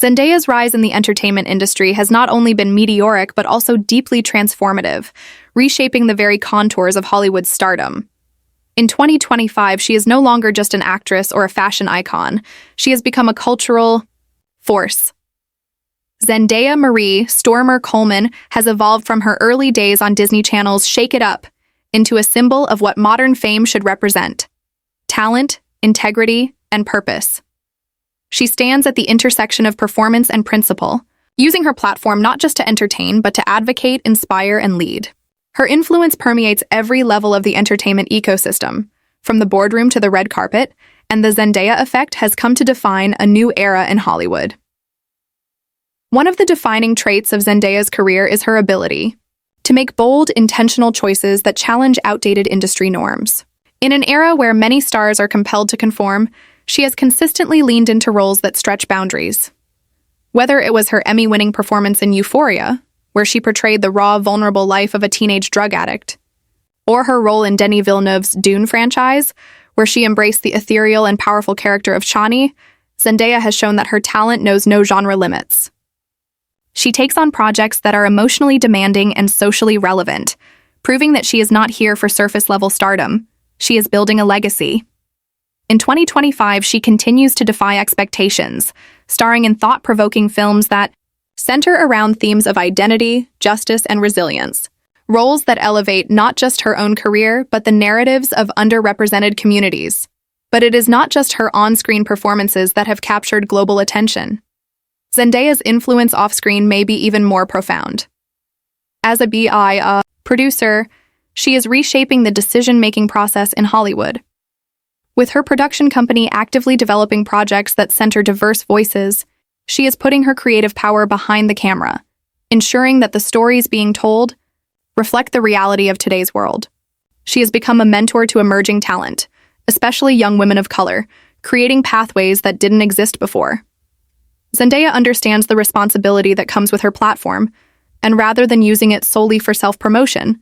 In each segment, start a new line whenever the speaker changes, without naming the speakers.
Zendaya's rise in the entertainment industry has not only been meteoric but also deeply transformative, reshaping the very contours of Hollywood's stardom. In 2025, she is no longer just an actress or a fashion icon. She has become a cultural force. Zendaya Marie Stormer Coleman has evolved from her early days on Disney Channel's Shake It Up into a symbol of what modern fame should represent: talent, integrity, and purpose. She stands at the intersection of performance and principle, using her platform not just to entertain, but to advocate, inspire, and lead. Her influence permeates every level of the entertainment ecosystem, from the boardroom to the red carpet, and the Zendaya Effect has come to define a new era in Hollywood. One of the defining traits of Zendaya's career is her ability to make bold, intentional choices that challenge outdated industry norms. In an era where many stars are compelled to conform, she has consistently leaned into roles that stretch boundaries. Whether it was her Emmy-winning performance in Euphoria, where she portrayed the raw, vulnerable life of a teenage drug addict, or her role in Denis Villeneuve's Dune franchise, where she embraced the ethereal and powerful character of Chani, Zendaya has shown that her talent knows no genre limits. She takes on projects that are emotionally demanding and socially relevant, proving that she is not here for surface-level stardom. She is building a legacy. In 2025, she continues to defy expectations, starring in thought-provoking films that center around themes of identity, justice, and resilience, roles that elevate not just her own career, but the narratives of underrepresented communities. But it is not just her on-screen performances that have captured global attention. Zendaya's influence off-screen may be even more profound. As a producer, she is reshaping the decision-making process in Hollywood. With her production company actively developing projects that center diverse voices, she is putting her creative power behind the camera, ensuring that the stories being told reflect the reality of today's world. She has become a mentor to emerging talent, especially young women of color, creating pathways that didn't exist before. Zendaya understands the responsibility that comes with her platform, and rather than using it solely for self-promotion,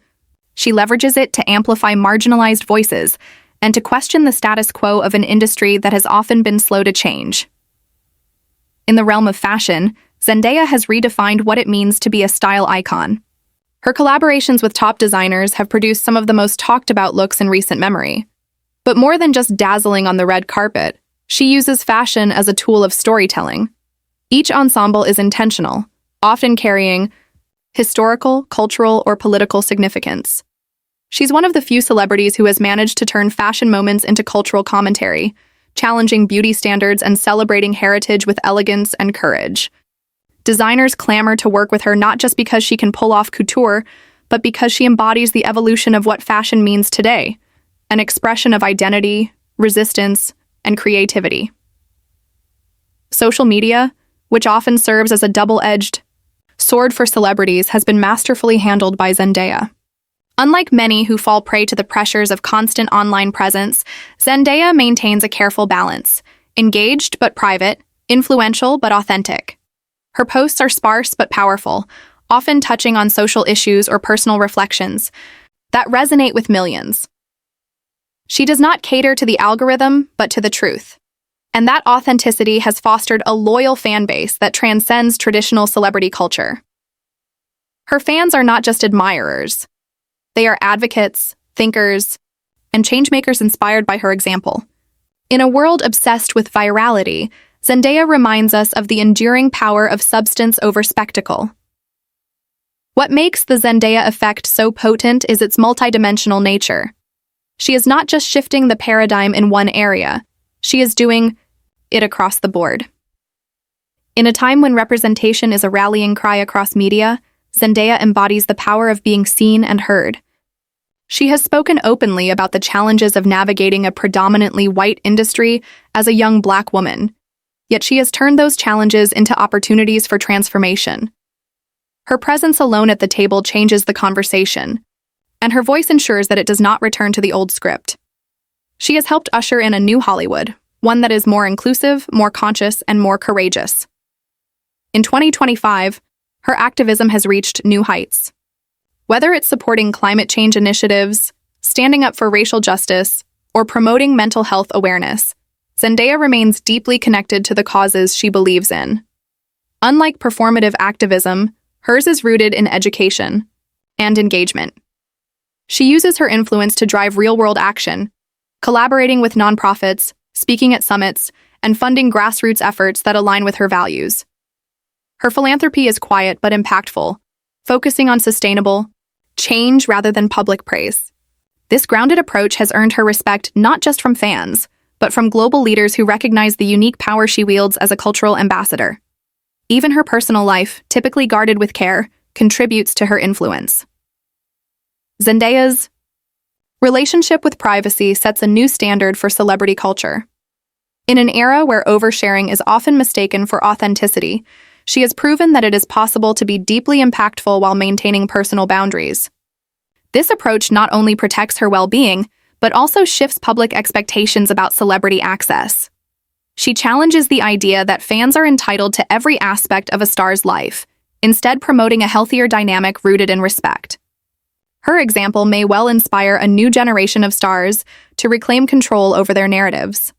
she leverages it to amplify marginalized voices and to question the status quo of an industry that has often been slow to change. In the realm of fashion, Zendaya has redefined what it means to be a style icon. Her collaborations with top designers have produced some of the most talked-about looks in recent memory. But more than just dazzling on the red carpet, she uses fashion as a tool of storytelling. Each ensemble is intentional, often carrying historical, cultural, or political significance. She's one of the few celebrities who has managed to turn fashion moments into cultural commentary, challenging beauty standards and celebrating heritage with elegance and courage. Designers clamor to work with her not just because she can pull off couture, but because she embodies the evolution of what fashion means today, an expression of identity, resistance, and creativity. Social media, which often serves as a double-edged sword for celebrities, has been masterfully handled by Zendaya. Unlike many who fall prey to the pressures of constant online presence, Zendaya maintains a careful balance, engaged but private, influential but authentic. Her posts are sparse but powerful, often touching on social issues or personal reflections that resonate with millions. She does not cater to the algorithm, but to the truth. And that authenticity has fostered a loyal fan base that transcends traditional celebrity culture. Her fans are not just admirers. They are advocates, thinkers, and changemakers inspired by her example. In a world obsessed with virality, Zendaya reminds us of the enduring power of substance over spectacle. What makes the Zendaya effect so potent is its multidimensional nature. She is not just shifting the paradigm in one area, she is doing it across the board. In a time when representation is a rallying cry across media, Zendaya embodies the power of being seen and heard. She has spoken openly about the challenges of navigating a predominantly white industry as a young Black woman, yet she has turned those challenges into opportunities for transformation. Her presence alone at the table changes the conversation, and her voice ensures that it does not return to the old script. She has helped usher in a new Hollywood, one that is more inclusive, more conscious, and more courageous. In 2025, her activism has reached new heights. Whether it's supporting climate change initiatives, standing up for racial justice, or promoting mental health awareness, Zendaya remains deeply connected to the causes she believes in. Unlike performative activism, hers is rooted in education and engagement. She uses her influence to drive real-world action, collaborating with nonprofits, speaking at summits, and funding grassroots efforts that align with her values. Her philanthropy is quiet but impactful, focusing on sustainable change rather than public praise. This grounded approach has earned her respect not just from fans, but from global leaders who recognize the unique power she wields as a cultural ambassador. Even her personal life, typically guarded with care, contributes to her influence. Zendaya's relationship with privacy sets a new standard for celebrity culture. In an era where oversharing is often mistaken for authenticity, she has proven that it is possible to be deeply impactful while maintaining personal boundaries. This approach not only protects her well-being, but also shifts public expectations about celebrity access. She challenges the idea that fans are entitled to every aspect of a star's life, instead promoting a healthier dynamic rooted in respect. Her example may well inspire a new generation of stars to reclaim control over their narratives.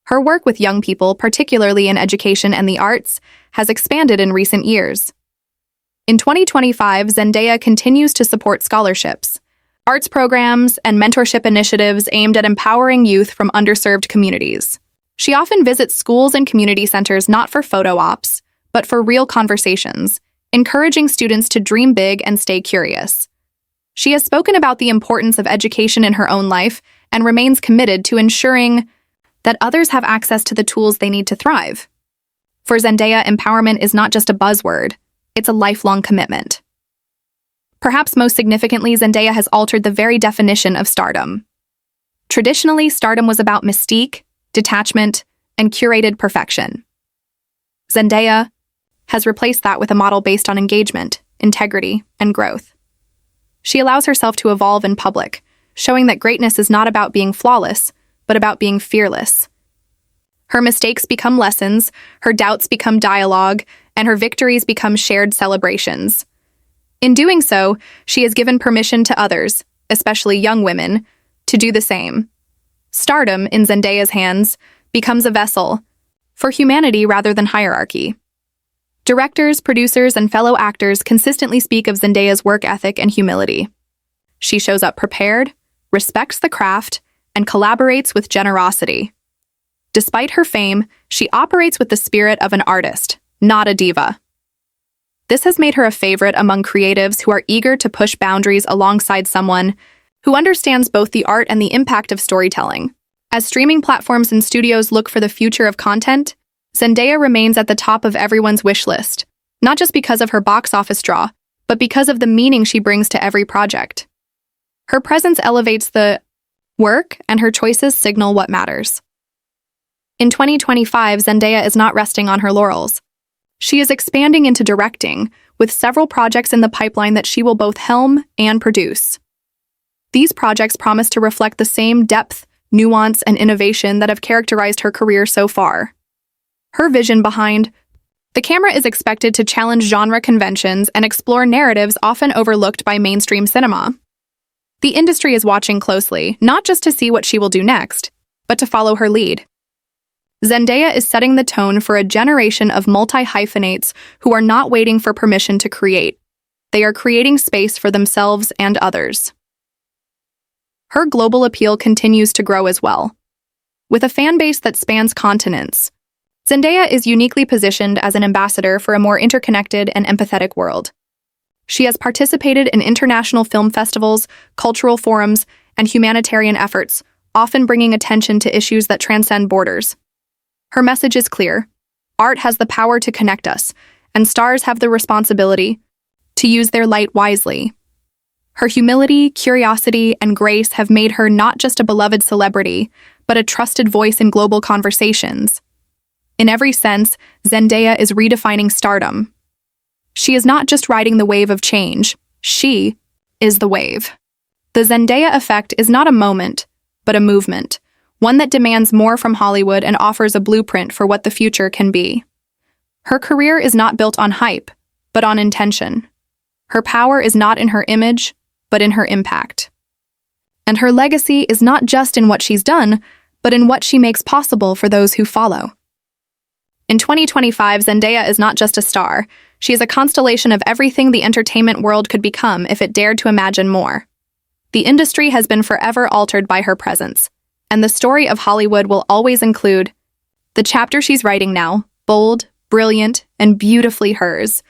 Her work with young people, particularly in education and the arts, has expanded in recent years. In 2025, Zendaya continues to support scholarships, arts programs, and mentorship initiatives aimed at empowering youth from underserved communities. She often visits schools and community centers not for photo ops, but for real conversations, encouraging students to dream big and stay curious. She has spoken about the importance of education in her own life and remains committed to ensuring that others have access to the tools they need to thrive. For Zendaya, empowerment is not just a buzzword, it's a lifelong commitment. Perhaps most significantly, Zendaya has altered the very definition of stardom. Traditionally, stardom was about mystique, detachment, and curated perfection. Zendaya has replaced that with a model based on engagement, integrity, and growth. She allows herself to evolve in public, showing that greatness is not about being flawless, but about being fearless. Her mistakes become lessons, her doubts become dialogue, and her victories become shared celebrations. In doing so, she has given permission to others, especially young women, to do the same. Stardom, in Zendaya's hands, becomes a vessel for humanity rather than hierarchy. Directors, producers, and fellow actors consistently speak of Zendaya's work ethic and humility. She shows up prepared, respects the craft, and collaborates with generosity. Despite her fame, she operates with the spirit of an artist, not a diva. This has made her a favorite among creatives who are eager to push boundaries alongside someone who understands both the art and the impact of storytelling. As streaming platforms and studios look for the future of content, Zendaya remains at the top of everyone's wish list, not just because of her box office draw, but because of the meaning she brings to every project. Her presence elevates the work, and her choices signal what matters. In 2025, Zendaya is not resting on her laurels. She is expanding into directing, with several projects in the pipeline that she will both helm and produce. These projects promise to reflect the same depth, nuance, and innovation that have characterized her career so far. Her vision behind the camera is expected to challenge genre conventions and explore narratives often overlooked by mainstream cinema. The industry is watching closely, not just to see what she will do next, but to follow her lead. Zendaya is setting the tone for a generation of multi-hyphenates who are not waiting for permission to create. They are creating space for themselves and others. Her global appeal continues to grow as well. With a fan base that spans continents, Zendaya is uniquely positioned as an ambassador for a more interconnected and empathetic world. She has participated in international film festivals, cultural forums, and humanitarian efforts, often bringing attention to issues that transcend borders. Her message is clear. Art has the power to connect us, and stars have the responsibility to use their light wisely. Her humility, curiosity, and grace have made her not just a beloved celebrity, but a trusted voice in global conversations. In every sense, Zendaya is redefining stardom. She is not just riding the wave of change, she is the wave. The Zendaya Effect is not a moment, but a movement, one that demands more from Hollywood and offers a blueprint for what the future can be. Her career is not built on hype, but on intention. Her power is not in her image, but in her impact. And her legacy is not just in what she's done, but in what she makes possible for those who follow. In 2025, Zendaya is not just a star. She is a constellation of everything the entertainment world could become if it dared to imagine more. The industry has been forever altered by her presence, and the story of Hollywood will always include the chapter she's writing now, bold, brilliant, and beautifully hers.